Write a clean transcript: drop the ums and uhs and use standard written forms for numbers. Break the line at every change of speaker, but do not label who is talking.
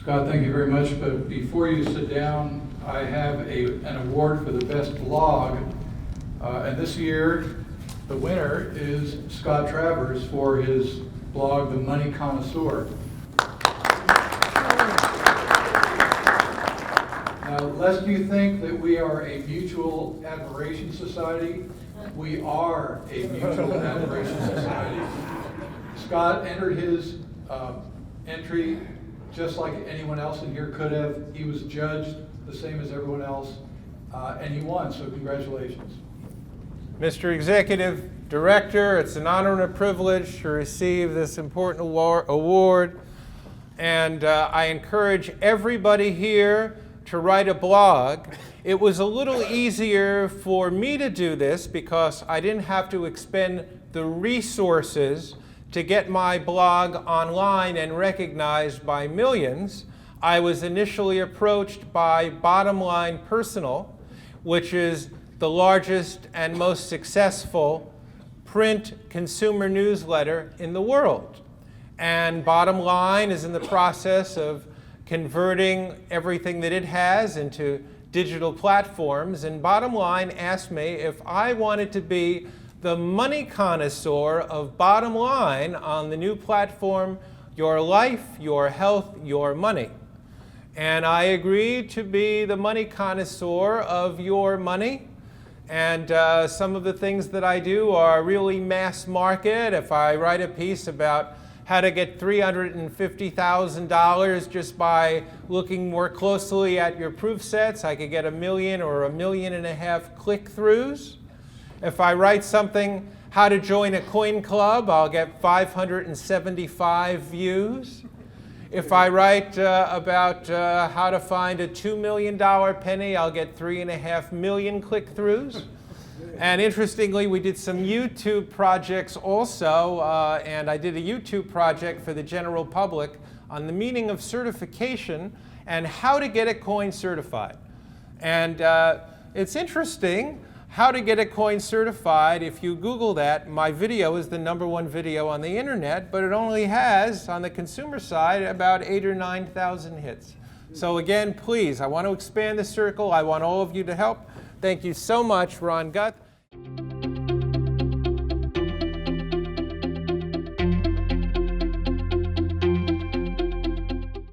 Scott, thank you very much. But before you sit down, I have an award for the best blog. And this year, the winner is Scott Travers for his blog, The Money Connoisseur. Now, lest you think that we are a mutual admiration society, we are a mutual admiration society. Scott entered his entry just like anyone else in here could have. He was judged the same as everyone else, and he won, so congratulations.
Mr. Executive Director, it's an honor and a privilege to receive this important award, and I encourage everybody here to write a blog. It was a little easier for me to do this because I didn't have to expend the resources to get my blog online and recognized by millions. I was initially approached by Bottom Line Personal, which is the largest and most successful print consumer newsletter in the world. And Bottom Line is in the process of converting everything that it has into digital platforms. And Bottom Line asked me if I wanted to be the money connoisseur of Bottom Line on the new platform, Your Life, Your Health, Your Money. And I agreed to be the money connoisseur of your money. And some of the things that I do are really mass market. If I write a piece about how to get $350,000 just by looking more closely at your proof sets, I could get 1 million or 1.5 million click-throughs. If I write something, how to join a coin club, I'll get 575 views. If I write about how to find a $2 million penny, I'll get 3.5 million click-throughs. And interestingly, we did some YouTube projects also, and I did a YouTube project for the general public on the meaning of certification and how to get a coin certified. And it's interesting, how to get a coin certified. If you Google that, my video is the #1 video on the internet, but it only has, on the consumer side, about 8,000 or 9,000 hits. So again, please, I want to expand the circle. I want all of you to help. Thank you so much, Ron Guth.